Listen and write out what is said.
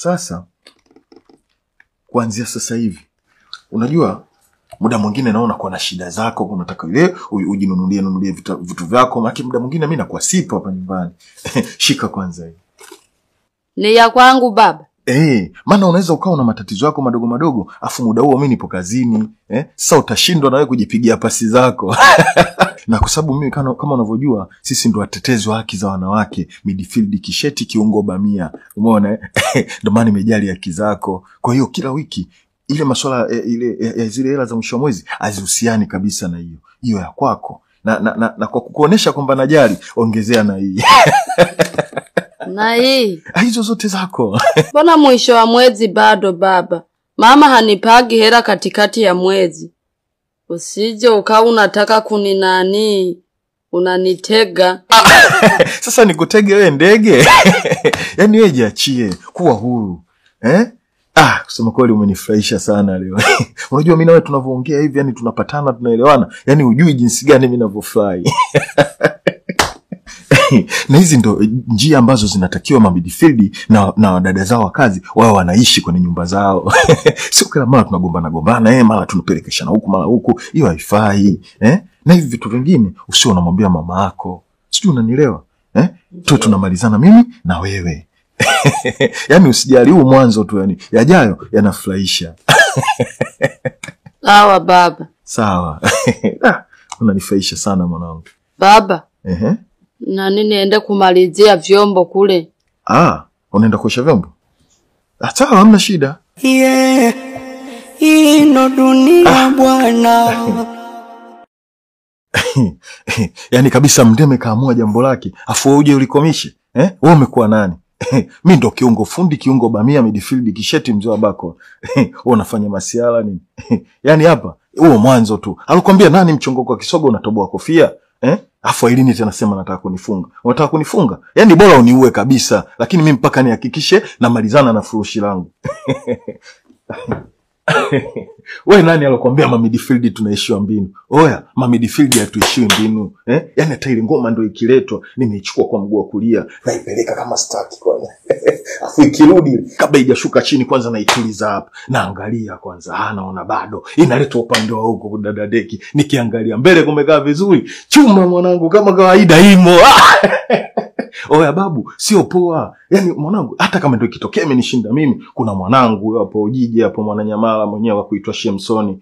Sasa kuanzia sasa hivi, unajua muda mwingine naona kwa na shida zako, unataka ile ujinunulie vitu vyako, maana muda mwingine mimi nakuwa sipo hapa nyumbani. Shika kwanza hii. Ni ya kwangu baba. Maana unaweza ukawa na matatizo yako madogo madogo, afu muda huo mimi nipo kazini, sasa utashindwa na wewe kujipigia pasi zako. Na kwa sababu mimi kama unavyojua sisi ndo watetezi wa haki za wanawake, midfield kisheti kiungo bamia. Umeona ndio maana nimejali haki zako. Kwa hiyo kila wiki ile masuala ile zile hela za mwisho wa mwezi hazihusiani kabisa na hiyo. Hiyo ya kwako. Na kwa kukuonesha kwamba najali, ongezea na hii. Na hii hizo zote zako. Mbona mwisho wa mwezi bado baba? Mama hanipagi hela katikati ya mwezi. Usije ukawa unataka unanitega. Sasa nikutege wewe ndege? Yaani wewe jiachie, kuwa huru. Kusema kweli umenifurahisha sana leo. Unajua mimi na wewe tunavyoongea hivi, yani tunapatana, tunaelewana. Yaani hujui jinsi gani mimi ninavyofurahi. Na hizi ndo njia ambazo zinatakiwa midfield na dada zao wa kazi wao wanaishi kwenye nyumba zao. Sio kila mara tunagombana mara tunapelekeshana huku mara huku, hiyo haifai. Na hivi vitu vingine usio unamwambia mama yako. Sijui unanielewa? Tu tunamalizana mimi na wewe. Yaani usijali, huu mwanzo tu, yani yajayo yanafurahisha. Sawa baba. Sawa. Unanifurahisha sana mwanangu. Baba. Na niende kumalizia vyombo kule. Unaenda kuosha vyombo? Sawa, hamna shida. Ino dunia bwana. Yaani kabisa Mdeme kaamua jambo lake, afu uje ulikomishe. Wewe umekuwa nani? Mimi ndo kiungo fundi, kiungo bamia, midfield kisheti, mzee wa bako. Wewe unafanya masiala nini? Yaani hapa huo mwanzo tu. Alikwambia nani mchongoko wa kisogo unatoboa kofia? Afu Ailini tena sema nataka kunifunga. Unataka kunifunga? Yaani bora uniue kabisa, lakini mimi mpaka nihakikishe na malizana na furushi langu. Wewe nani alokuambia midfield tunaishiwa mbinu? Oya, midfield hatuishiwi mbinu. Yaani hata ile ngoma ndio ikiletwa, nimeichukua kwa mguu wa kulia, naipeleka kama staki kwanza. Afu ikirudi kabla haijashuka chini kwanza naituliza hapa. Naangalia kwanza, naona bado inaletwa upande wa huko dada deki. Nikiangalia mbele kumekaa vizuri, chuma mwanangu kama kawaida imo. Oya babu, sio poa. Yaani mwanangu hata kama ndio ikitokea imenishinda mimi, kuna mwanangu hapo Ujiji hapo Mwananyamala mwenyewe wa kuitwa Shemsoni.